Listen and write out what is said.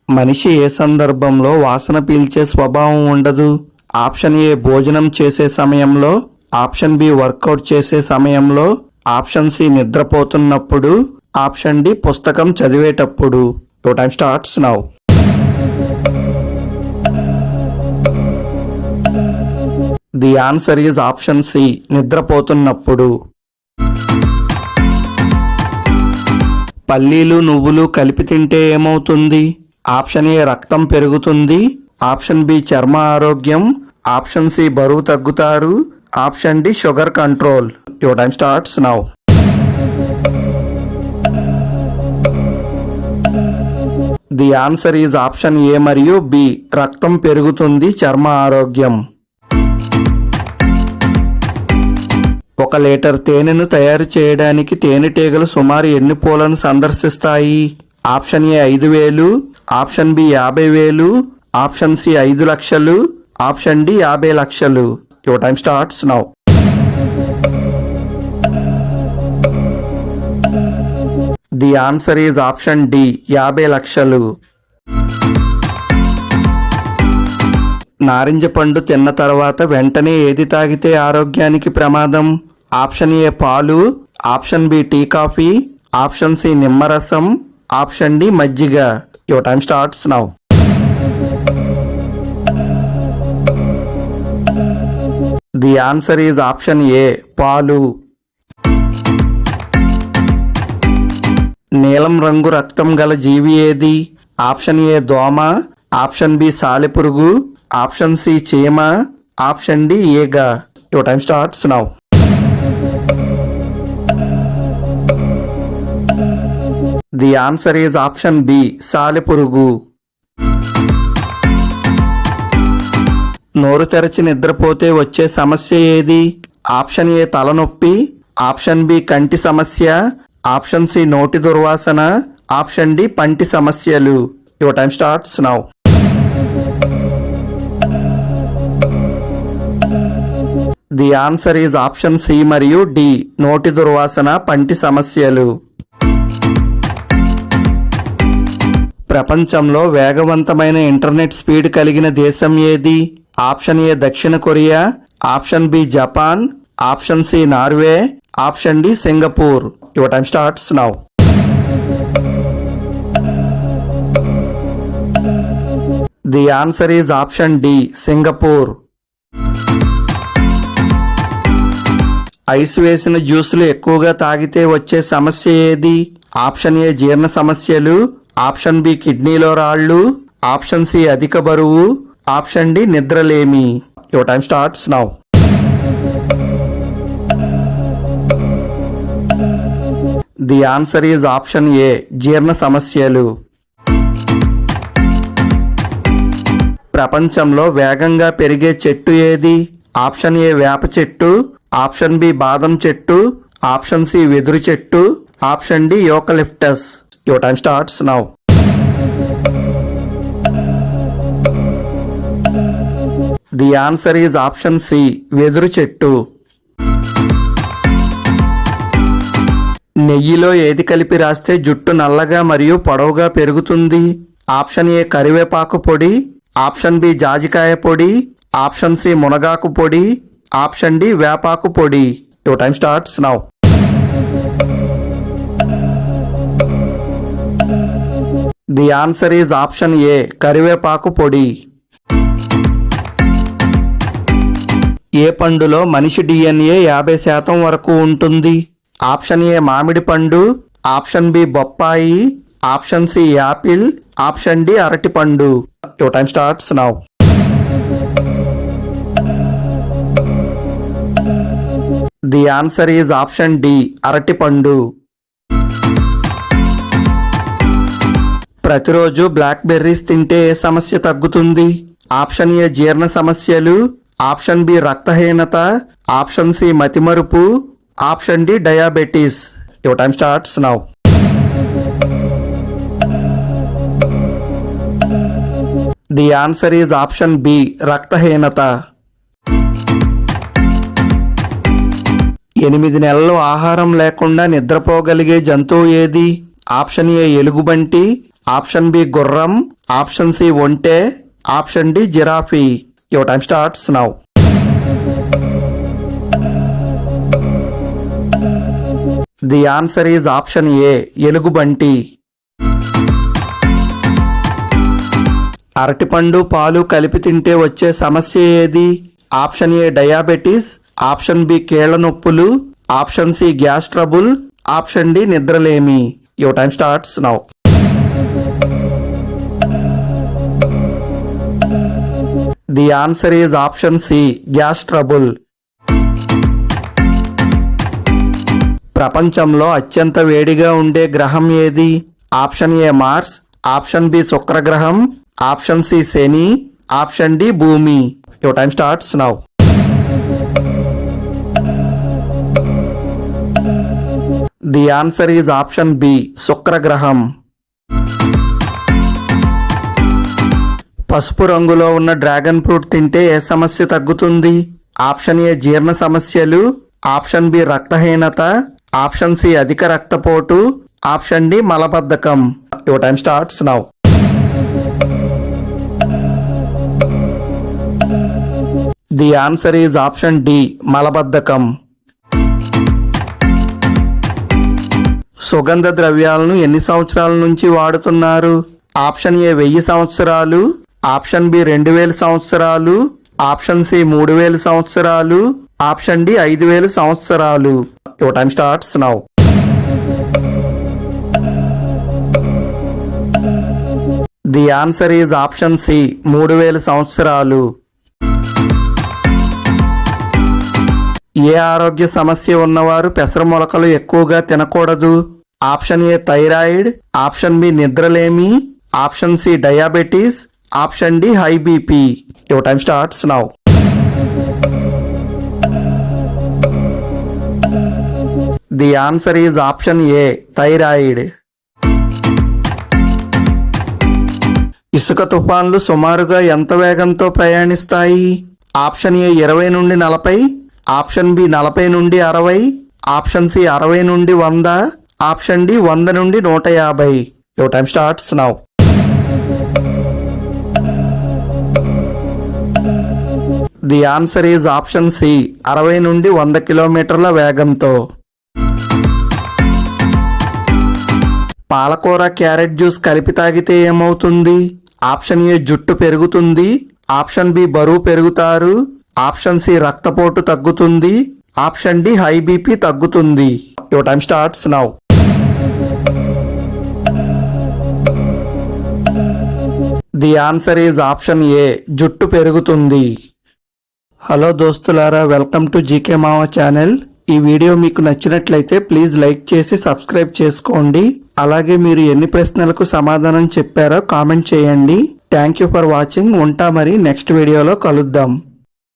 మనిషి ఏ సందర్భంలో వాసన పీల్చే స్వభావం ఉండదు? ఆప్షన్ ఏ భోజనం చేసే సమయంలో, ఆప్షన్ బి వర్కౌట్ చేసే సమయంలో, ఆప్షన్ సి నిద్రపోతున్నప్పుడు, ఆప్షన్ డి పుస్తకం చదివేటప్పుడు. Your time starts now. The answer is option C, నిద్రపోతున్నప్పుడు. పల్లీలు నువ్వులు కలిపి తింటే ఏమవుతుంది? ఆప్షన్ ఏ రక్తం పెరుగుతుంది, ఆప్షన్ బి చర్మ ఆరోగ్యం, ఆప్షన్ సి బరువు తగ్గుతారు, option D sugar control. Your time starts now. The answer is option A మరియు బి, రక్తం పెరుగుతుంది, చర్మ ఆరోగ్యం. 1 లీటర్ తేనెను తయారు చేయడానికి తేనెటీగలు సుమారు ఎన్ని పూలను సందర్శిస్తాయి? Option A 5,000, option B 50,000, option C 5 లక్షలు, ఆప్షన్ డి 50 లక్షలు. Your time starts now. The answer is option D, 50 లక్షలు. నారింజ పండు తిన్న తర్వాత వెంటనే ఏది తాగితే ఆరోగ్యానికి ప్రమాదం? ఆప్షన్ ఏ పాలు, option B tea coffee, option C నిమ్మరసం, ఆప్షన్ డి మజ్జిగ. Your time starts now. The answer is option A, పాలు. నీలం రంగు రక్తం గల జీవి ఏది? ఆప్షన్ ఏ దోమ, ఆప్షన్ బి సాలెపురుగు, ఆప్షన్ సి చీమ, ఆప్షన్ డి ఈగ. Your time starts now. The answer is option B, సాలెపురుగు. నోరు తెరచి నిద్రపోతే వచ్చే సమస్య ఏది? ఆప్షన్ ఏ తలనొప్పి, ఆప్షన్ బి కంటి సమస్య, ఆప్షన్ సి నోటి దుర్వాసన, ఆప్షన్ డి పంటి సమస్యలు. Your time starts now. The answer is option C మరియు డి, నోటి దుర్వాసన, పంటి సమస్యలు. ప్రపంచంలో వేగవంతమైన ఇంటర్నెట్ స్పీడ్ కలిగిన దేశం ఏది? ఆప్షన్ ఏ దక్షిణ Korea, option B Japan, option C Norway, option D Singapore. Your time starts now. The answer is option D, Singapore. Ice వేసిన జ్యూసులు ఎక్కువగా తాగితే వచ్చే సమస్య ఏది? ఆప్షన్ ఏ జీర్ణ సమస్యలు, ఆప్షన్ బి కిడ్నీలో రాళ్లు, ఆప్షన్ సి అధిక బరువు, ఆప్షన్ డి నిద్రలేమి. Your time starts now. The answer is option A, జీర్ణ సమస్యలు. ప్రపంచంలో వేగంగా పెరిగే చెట్టు ఏది? ఆప్షన్ ఏ వేప చెట్టు, ఆప్షన్ బి బాదం చెట్టు, ఆప్షన్ సి వెదురు చెట్టు, option D eucalyptus. Your time starts now. The answer is option C, వెదురు చెట్టు. నెయ్యిలో ఏది కలిపి రాస్తే జుట్టు నల్లగా మరియు పొడవుగా పెరుగుతుంది? ఆప్షన్ ఏ కరివేపాకు పొడి, ఆప్షన్ బి జాజికాయ పొడి, ఆప్షన్ సి మునగాకు పొడి, ఆప్షన్ డి వేపాకు పొడి. Your time starts now. The answer is option ఏ, కరివేపాకు పొడి. ఏ పండులో మనిషి DNA 50% వరకు ఉంటుంది? ఆప్షన్ ఏ మామిడి పండు, ఆప్షన్ బి బొప్పాయి, option C apple, option D అరటి పండు. Your time starts now. The answer is option D, అరటి పండు. ప్రతిరోజు బ్లాక్ బెర్రీస్ తింటే ఏ సమస్య తగ్గుతుంది? ఆప్షన్ ఏ జీర్ణ సమస్యలు, ఆప్షన్ బి రక్తహీనత, ఆప్షన్ సి మతిమరుపు, option D diabetes. Your time starts now. The answer is option B, రక్తహీనత. 8 నెలలు ఆహారం లేకుండా నిద్రపోగలిగే జంతువు ఏది? ఆప్షన్ ఏ ఎలుగుబంటి, ఆప్షన్ బి గుర్రం, ఆప్షన్ సి ఒంటె, option D giraffe. Your time starts now. The answer is option A ఎలుగుబంటి. అరటిపండు పాలు కలిపి తింటే వచ్చే సమస్య ఏది? Option A diabetes, option B కీళ్ల నొప్పులు, option C gas trouble, option D నిద్రలేమి. Your time starts now. The answer is option C gas trouble. ప్రపంచంలో అత్యంత వేడిగా ఉండే గ్రహం ఏది? Option A Mars, option B శుక్రగ్రహం, ఆప్షన్ సి శని, ఆప్షన్ డి భూమి. Your time starts now. The answer is option B శుక్రగ్రహం. పసుపు రంగులో ఉన్న డ్రాగన్ ఫ్రూట్ తింటే ఏ సమస్య తగ్గుతుంది? ఆప్షన్ ఏ జీర్ణ సమస్యలు, ఆప్షన్ బి రక్తహీనత, ఆప్షన్ సి అధిక రక్తపోటు, ఆప్షన్ డి మలబద్ధకం. Your time starts now. The answer is option D మలబద్ధకం. సుగంధ ద్రవ్యాలను ఎన్ని సంవత్సరాల నుంచి వాడుతున్నారు? ఆప్షన్ ఏ 1000 సంవత్సరాలు, ఆప్షన్ బి 2000 సంవత్సరాలు, ఆప్షన్ సి 3000 సంవత్సరాలు, ఆప్షన్ డి 5000 సంవత్సరాలు. Your time starts now. The answer is option C 3000 సంవత్సరాలు. ఏ ఆరోగ్య సమస్య ఉన్నవారు పెసర మొలకలు ఎక్కువగా తినకూడదు? Option A thyroid, option B నిద్రలేమి, option C diabetes, option D high BP. Your time starts now. The answer is option A thyroid. ఇసుక తుఫాన్లు సుమారుగా ఎంత వేగంతో ప్రయాణిస్తాయి? ఆప్షన్ ఏ 20 నుండి 40, ఆప్షన్ బి 40 నుండి 60, ఆప్షన్ సి 60 నుండి 100, ఆప్షన్ డి 100 నుండి 150. Your time starts now. The answer is option C 60 నుండి 100 కిలోమీటర్ల వేగంతో. పాలకూర క్యారెట్ జ్యూస్ కలిపి తాగితే ఏమవుతుంది? ఆప్షన్ ఏ జుట్టు పెరుగుతుంది, ఆప్షన్ బి బరువు పెరుగుతారు, ఆప్షన్ సి రక్తపోటు తగ్గుతుంది, ఆప్షన్ డి హై బీపీ తగ్గుతుంది. Your time starts now. The answer is option ఏ జుట్టు పెరుగుతుంది. హలో దోస్తులారా, వెల్కమ్ టు జీకే మావా ఛానల్. ఈ వీడియో మీకు నచ్చినట్లయితే ప్లీజ్ లైక్ చేసి సబ్స్క్రైబ్ చేసుకోండి. అలాగే మీరు ఎన్ని ప్రశ్నలకు సమాధానం చెప్పారో కామెంట్ చేయండి. Thank you for watching. ఉంటా మరి నెక్స్ట్ వీడియోలో కలుద్దాం.